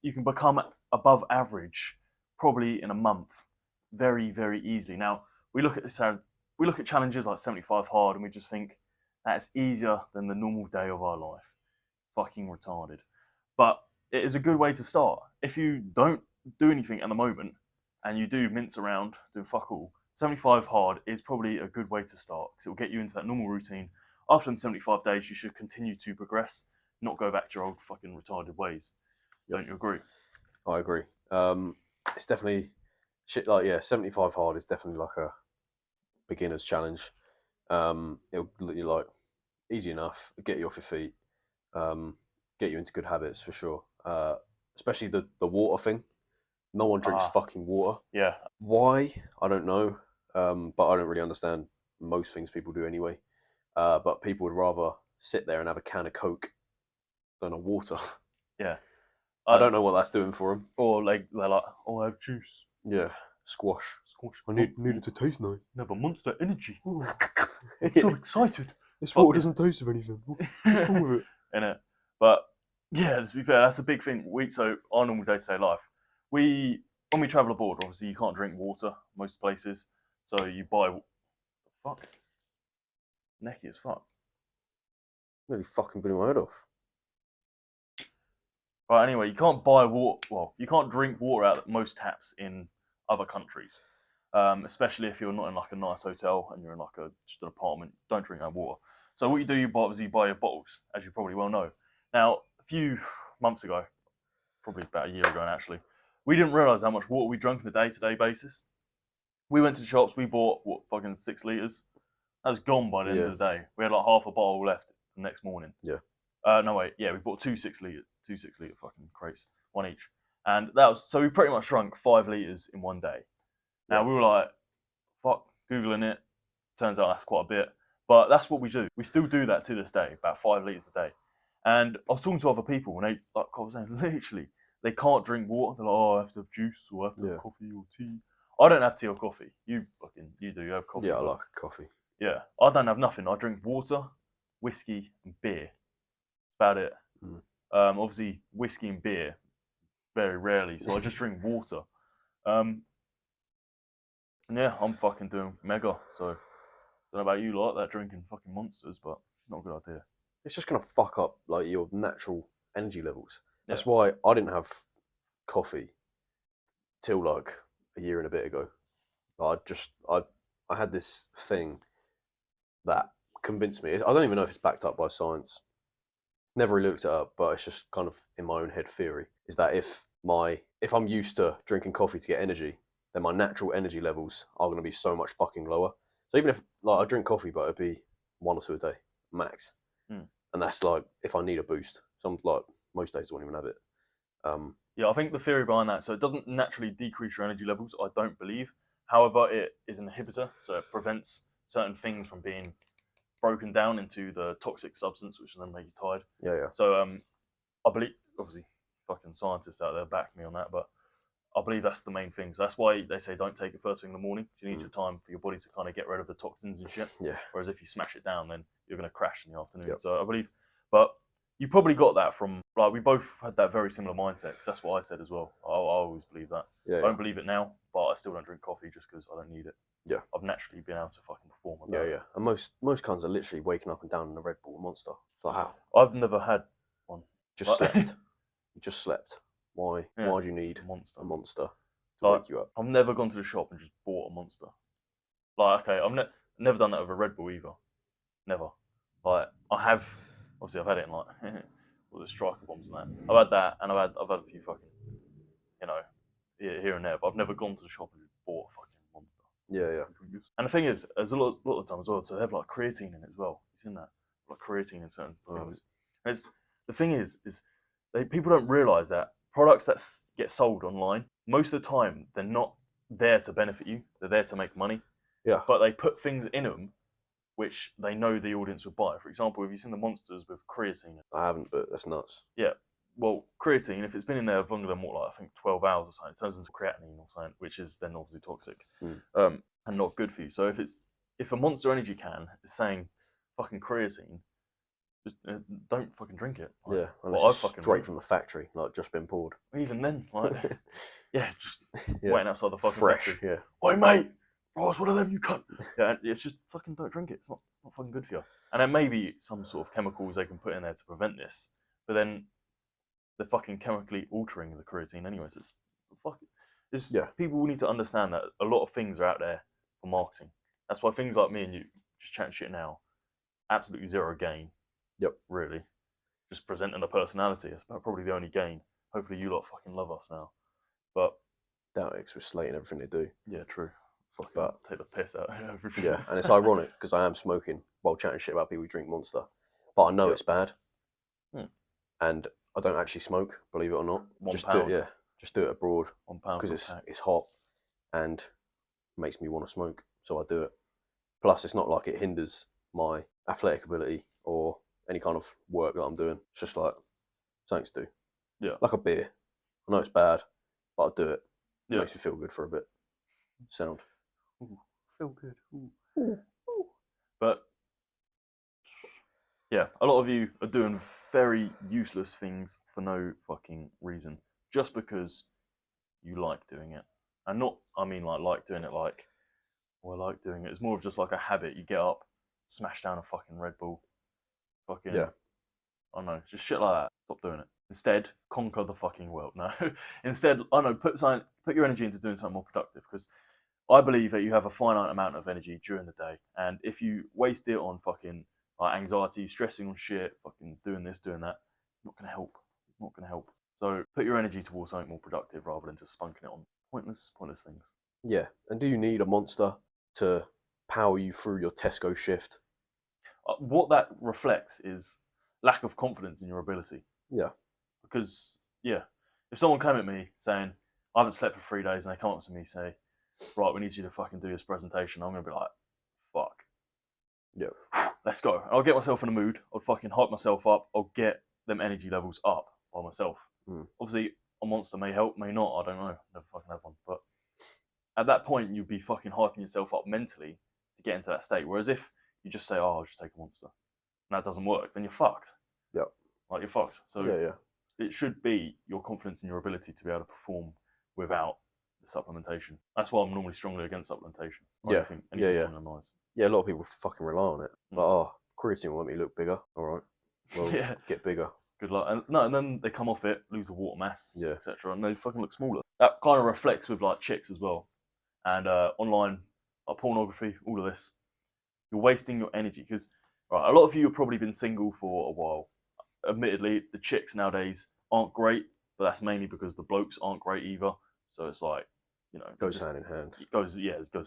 you can become above average probably in a month, very, very easily. Now we look at this, we look at challenges like 75 hard, and we just think that's easier than the normal day of our life. Fucking retarded. But it is a good way to start. If you don't do anything at the moment and you do mince around, do fuck all, 75 hard is probably a good way to start because it will get you into that normal routine. After them 75 days, you should continue to progress, not go back to your old fucking retarded ways. Yep. Don't you agree? I agree. It's definitely shit. Like, yeah, 75 hard is definitely like a beginner's challenge. It'll you like easy enough, get you off your feet, get you into good habits for sure. Especially the water thing. No one drinks fucking water. Yeah. Why? I don't know. But I don't really understand most things people do anyway. But people would rather sit there and have a can of Coke than a water. Yeah. I don't know what that's doing for them. Or like they're like, oh, I have juice. Yeah, squash. Squash. I need it to taste nice. No, but Monster Energy. I'm Yeah. so excited. This Fuck water yeah. doesn't taste of anything. What's wrong with it? Innit? But yeah, to be fair, that's a big thing. So our normal day-to-day life, when we travel abroad, obviously you can't drink water most places, so you buy. Fuck. Necky as fuck. Nearly fucking blew my head off. But anyway, you can't buy water. Well, you can't drink water out of most taps in other countries, especially if you're not in like a nice hotel and you're in like just an apartment. Don't drink that water. So what you do, you obviously buy your bottles, as you probably well know. Now, a few months ago, probably about a year ago actually, we didn't realise how much water we drank on a day-to-day basis. We went to the shops, we bought fucking 6 litres. That was gone by the end of the day. We had like half a bottle left the next morning. Yeah. No wait, yeah, we bought two 6 litre fucking crates, one each, and that was so we pretty much drunk 5 litres in one day. Now we were like, fuck, googling it. Turns out that's quite a bit, but that's what we do. We still do that to this day, about 5 litres a day. And I was talking to other people, and they, like I was saying, literally, they can't drink water. They're like, oh, I have to have juice, or I have to have coffee or tea. I don't have tea or coffee. You do. You have coffee. Yeah, I like coffee. Yeah, I don't have nothing. I drink water, whiskey, and beer. That's about it. Obviously, whiskey and beer, very rarely. So I just drink water. And yeah, I'm fucking doing mega. So I don't know about you like that drinking fucking monsters, but not a good idea. It's just gonna fuck up like your natural energy levels. That's why I didn't have coffee till like a year and a bit ago. I had this thing that convinced me. I don't even know if it's backed up by science. Never really looked it up, but it's just kind of in my own head theory. Is that if I'm used to drinking coffee to get energy, then my natural energy levels are going to be so much fucking lower. So even if like I drink coffee, but it'd be 1 or 2 a day max, and that's like if I need a boost. Some like most days I won't even have it. Yeah, I think the theory behind that, so it doesn't naturally decrease your energy levels, I don't believe. However, it is an inhibitor, so it prevents certain things from being broken down into the toxic substance, which then make you tired. Yeah. So I believe, obviously, fucking scientists out there back me on that, but I believe that's the main thing. So that's why they say don't take it first thing in the morning. You need your time for your body to kind of get rid of the toxins and shit. Yeah. Whereas if you smash it down, then you're going to crash in the afternoon. Yep. So I believe, but you probably got that from, like, we both had that very similar mindset. Cause that's what I said as well. I always believe that. Yeah. I don't believe it now, but I still don't drink coffee just because I don't need it. Yeah. I've naturally been able to fucking perform. Yeah. And most cunts are literally waking up and down in a Red Bull Monster. So how? I've never had one. Just slept. You just slept. Why? Yeah. Why do you need a monster to like, wake you up? I've never gone to the shop and just bought a Monster. Like, okay, I've never done that with a Red Bull either. Never. Like, I have, obviously I've had it in like all the striker bombs and that. I've had that, and I've had a few fucking, you know, here and there. But I've never gone to the shop and just bought a fucking Monster. Yeah. And the thing is, there's a lot of time as well. So they have like creatine in it as well. You seen that? Like creatine in certain things. And the thing is people don't realize that products that get sold online, most of the time they're not there to benefit you. They're there to make money. Yeah. But they put things in them which they know the audience would buy. For example, have you seen the Monsters with creatine? I haven't, but that's nuts. Yeah. Well, creatine, if it's been in there longer than what, like, I think 12 hours or something, it turns into creatinine or something, which is then obviously toxic and not good for you. So if a Monster Energy can is saying fucking creatine, Just, don't fucking drink it. Like, Yeah, unless well, I it's fucking straight would. from the factory, like just been poured. Even then, like, yeah, just Yeah, waiting outside the fucking fresh. factory. Yeah, Oi, mate, Ross, one of them, you cunt. Yeah, it's just fucking don't drink it. It's not fucking good for you. And then maybe some sort of chemicals they can put in there to prevent this, but then they're fucking chemically altering the creatine anyways. It's fuck. It's, yeah, people need to understand that a lot of things are out there for marketing. That's why things like me and you just chatting shit now, absolutely zero gain. yep. Really, just presenting a personality. That's probably the only gain. Hopefully, you lot fucking love us now. But Doubt it, 'cause we're slating everything they do. yeah, true. Fucking But take the piss out of everything. yeah, and it's ironic because I am smoking while chatting shit about people who drink Monster, but I know Yep. it's bad, Hmm. and I don't actually smoke, believe it or not. One Just do it, pound. yeah. Just do it abroad £1 because for a pack. it's hot and makes me want to smoke, so I do it. Plus, it's not like it hinders my athletic ability or any kind of work that I'm doing. It's just like something to do, Yeah. like a beer. I know it's bad, but I do it. It Yeah. makes me feel good for a bit. Sound. Ooh, feel good. Ooh. Ooh. But yeah, a lot of you are doing very useless things for no fucking reason, just because you like doing it. And not, I mean, like doing it like, well, I like doing it. It's more of just like a habit. You get up, smash down a fucking Red Bull, fucking, Yeah. I don't know, just shit like that. Stop doing it. Instead, conquer the fucking world. No, instead, I don't know, put your energy into doing something more productive, because I believe that you have a finite amount of energy during the day, and if you waste it on fucking like anxiety, stressing on shit, fucking doing this, doing that, it's not gonna help. It's not gonna help. So put your energy towards something more productive rather than just spunking it on pointless things. Yeah. And do you need a Monster to power you through your Tesco shift? What that reflects is lack of confidence in your ability. Yeah. Because yeah, if someone came at me saying I haven't slept for 3 days and they come up to me and say, right, we need you to fucking do this presentation, I'm gonna be like, fuck. Yeah. Let's go. I'll get myself in a mood. I'll fucking hype myself up. I'll get them energy levels up by myself. Mm. Obviously, a monster may help, may not. I don't know. Never fucking had one. But at that point, you'd be fucking hyping yourself up mentally to get into that state. Whereas if you just say, "Oh, I'll just take a monster," and that doesn't work, then you're fucked. Yeah. Like you're fucked. So Yeah. Yeah. it should be your confidence in your ability to be able to perform without the supplementation. That's why I'm normally strongly against supplementation. Or Yeah. anything Yeah. along those lines. Yeah. A lot of people fucking rely on it. Like, oh, creatine will make me look bigger. All right. Well, Yeah. get bigger. Good luck. And no, and then they come off it, lose the water mass, Yeah. etc., and they fucking look smaller. That kind of reflects with like chicks as well, and online, like pornography, all of this. You're wasting your energy because right, a lot of you have probably been single for a while. Admittedly, the chicks nowadays aren't great, but that's mainly because the blokes aren't great either. So it's like, you know, Goes hand in hand. it goes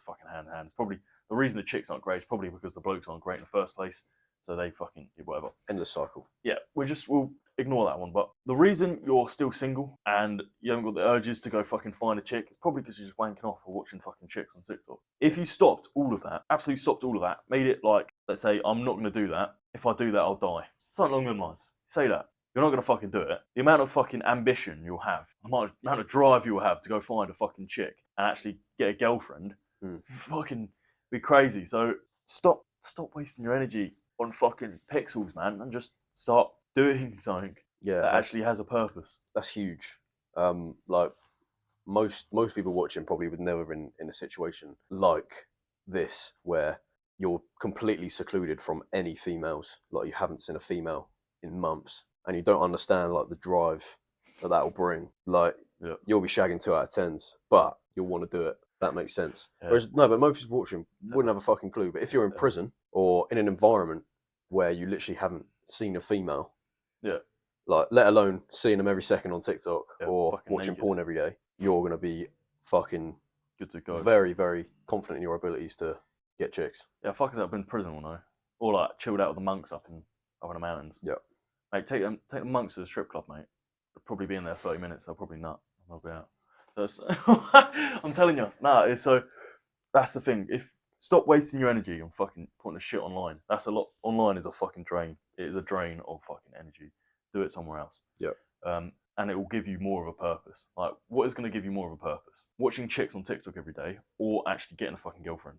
fucking hand in hand. It's probably the reason the chicks aren't great is probably because the blokes aren't great in the first place. So they fucking whatever. Endless cycle. Yeah, we'll ignore that one. But the reason you're still single and you haven't got the urges to go fucking find a chick is probably because you're just wanking off or watching fucking chicks on TikTok. If you stopped all of that, absolutely stopped all of that, made it like, let's say, I'm not going to do that. If I do that, I'll die. Something along those lines. Say that. You're not going to fucking do it. The amount of fucking ambition you'll have, the amount of drive you'll have to go find a fucking chick and actually get a girlfriend, fucking be crazy. So stop wasting your energy on fucking pixels, man, and just start doing something that actually has a purpose. That's huge. Like most people watching probably would never been in a situation like this where you're completely secluded from any females. Like you haven't seen a female in months, and you don't understand like the drive that will bring. Like you'll be shagging 2 out of 10s, but you'll want to do it. That makes sense. Yeah. Whereas no, but most people watching wouldn't have a fucking clue. But if you're in prison or in an environment where you literally haven't seen a female, like let alone seeing them every second on TikTok or watching naked porn every day, you're gonna be fucking good to go. Very, very confident in your abilities to get chicks. Yeah, fuckers that have been in prison will know. Or like chilled out with the monks up in the mountains. Yeah. Mate, take the monks to the strip club, mate. They'll probably be in there 30 minutes. They'll probably nut. They'll be out. So I'm telling you, so that's the thing. Stop wasting your energy on fucking putting the shit online. That's a lot. Online is a fucking drain. It is a drain of fucking energy. Do it somewhere else. Yeah. And it will give you more of a purpose. Like, what is going to give you more of a purpose? Watching chicks on TikTok every day, or actually getting a fucking girlfriend?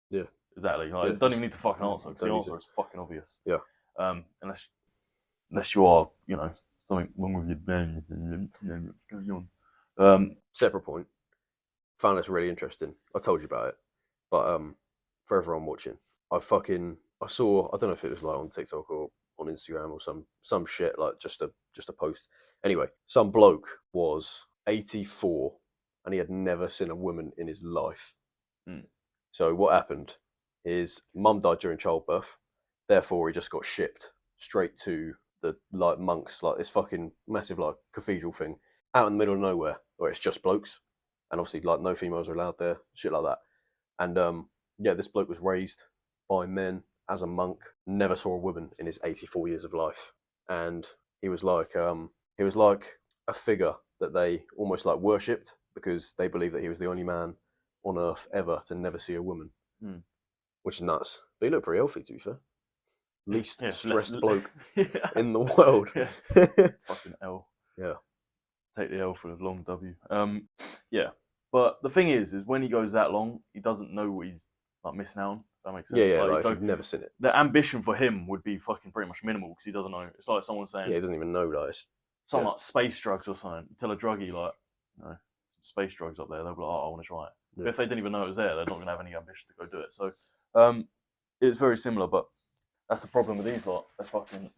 Yeah. Exactly. Like, you don't even need to fucking answer because the answer is fucking obvious. Yeah. Unless you are, you know, something wrong with your brain. Going on. Separate point. Found this really interesting. I told you about it, but for everyone watching, I saw, I don't know if it was like on TikTok or on Instagram or some shit, like just a post. Anyway, some bloke was 84 and he had never seen a woman in his life. So what happened is mum died during childbirth, therefore he just got shipped straight to the like monks, like this fucking massive like cathedral thing out in the middle of nowhere where it's just blokes, and obviously like no females are allowed there, shit like that. And yeah, this bloke was raised by men as a monk, never saw a woman in his 84 years of life, and he was like a figure that they almost like worshipped because they believed that he was the only man on earth ever to never see a woman, which is nuts. But he looked pretty healthy, to be fair. Least stressed bloke in the world. Fucking L. Yeah. Take the L for the long W. Yeah. But the thing is when he goes that long, he doesn't know what he's like missing out on. That makes sense. Yeah, like so if you've never seen it. The ambition for him would be fucking pretty much minimal because he doesn't know. It's like someone saying, yeah, he doesn't even know like something like space drugs or something. You tell a druggie like, you know, some space drugs up there, they'll be like, oh, I want to try it. Yeah. But if they didn't even know it was there, they're not going to have any ambition to go do it. So it's very similar, but that's the problem with these lot. They're fucking,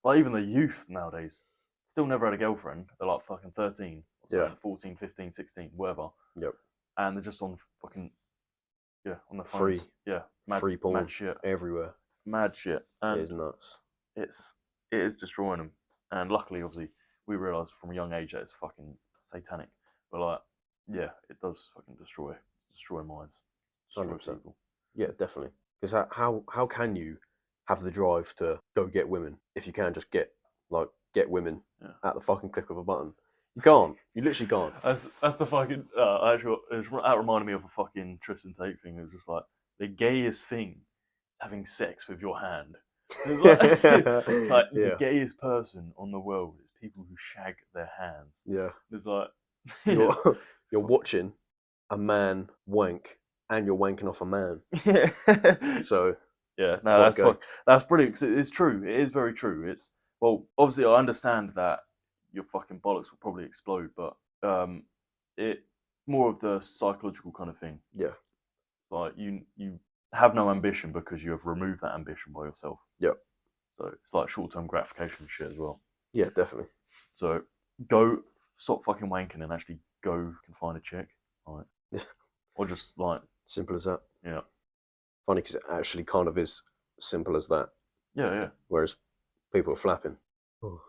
like even the youth nowadays, still never had a girlfriend. They're like fucking 13, or 14, 15, 16, whatever. Yep. And they're just on fucking, on the phone. Free. Yeah. Free porn. Mad shit. Everywhere. Mad shit. And it is nuts. It is destroying them. And luckily, obviously, we realised from a young age that it's fucking satanic. But like, yeah, it does fucking destroy minds. Destroy 100%. people. Yeah, definitely. Because how can you have the drive to go get women if you can just get women at the fucking click of a button? You can't. You literally can't. That's the fucking actually. That reminded me of a fucking Tristan Tate thing. It was just like the gayest thing, having sex with your hand. It's like the gayest person on the world is people who shag their hands. Yeah. It's like you're watching a man wank and you're wanking off a man. Yeah. So yeah, no, that's brilliant because it's true. It is very true. It's obviously I understand that your fucking bollocks will probably explode, but it's more of the psychological kind of thing. Yeah. Like you have no ambition because you have removed that ambition by yourself. Yep. So it's like short-term gratification shit as well. Yeah, definitely. So stop fucking wanking and actually go and find a chick. Like, yeah. Or just like simple as that. Yeah. Funny because it actually kind of is simple as that. Yeah, yeah. Whereas people are flapping. Oh,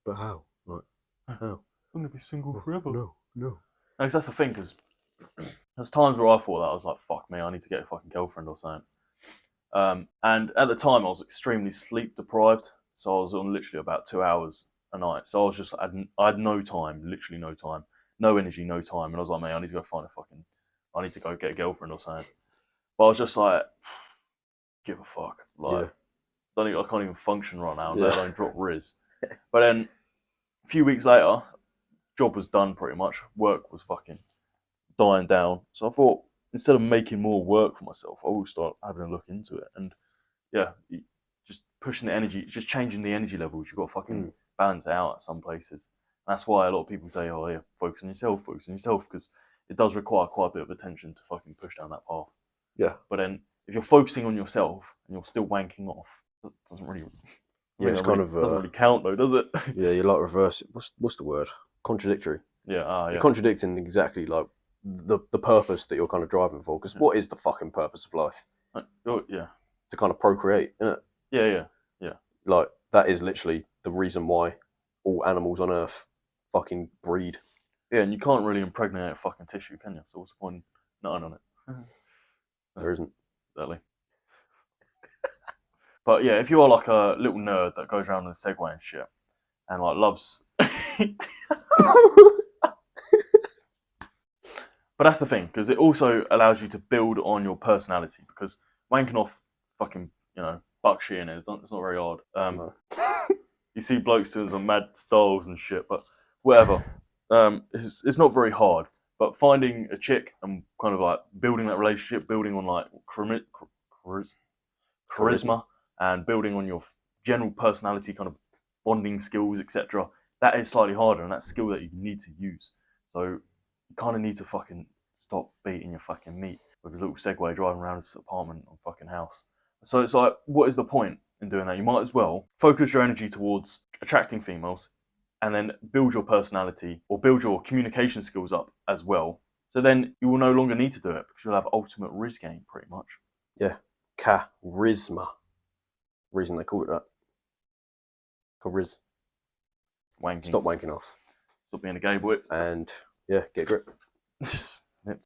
but how? Like, how? I'm gonna be single forever. No. Because that's the thing. Because there's times where I thought that I was like, "Fuck me, I need to get a fucking girlfriend or something." And at the time, I was extremely sleep deprived, so I was on literally about 2 hours a night. So I was just, I had no time, literally no time, no energy, no time. And I was like, "Man, I need to go I need to go get a girlfriend or something." But I was just like, give a fuck. Like, I can't even function right now, let alone drop Riz. But then a few weeks later, job was done pretty much. Work was fucking dying down. So I thought, instead of making more work for myself, I will start having a look into it. And yeah, just pushing the energy, just changing the energy levels. You've got to fucking balance it out at some places. And that's why a lot of people say, oh yeah, focus on yourself, because it does require quite a bit of attention to fucking push down that path. Yeah. But then if you're focusing on yourself and you're still wanking off, it doesn't really... Yeah, it's kind of... doesn't really count though, does it? Yeah, you're like reverse... What's the word? Contradictory. Yeah, You're contradicting exactly like the purpose that you're kind of driving for. Because what is the fucking purpose of life? Yeah. To kind of procreate, isn't it? Yeah. Like, that is literally the reason why all animals on Earth fucking breed. Yeah, and you can't really impregnate a fucking tissue, can you? So what's the point nutting on it? There isn't. Exactly. But yeah, if you are like a little nerd that goes around in a Segway and shit, and like loves... But that's the thing, because it also allows you to build on your personality, because wanking off fucking, buck shit in it, it's not very hard. No. You see blokes doing some mad styles and shit, but whatever. It's not very hard. But finding a chick and kind of like building that relationship, building on like charisma and building on your general personality kind of bonding skills, etc., that is slightly harder, and that's a skill that you need to use. So you kind of need to fucking stop beating your fucking meat with his little Segway driving around his apartment or fucking house. So it's like, what is the point in doing that? You might as well focus your energy towards attracting females and then build your personality or build your communication skills up as well. So then you will no longer need to do it because you'll have ultimate riz game pretty much. Yeah. Charisma. Reason they call it that. Chariz. Wanking. Stop wanking off. Stop being a gay boy. And yeah, get grip.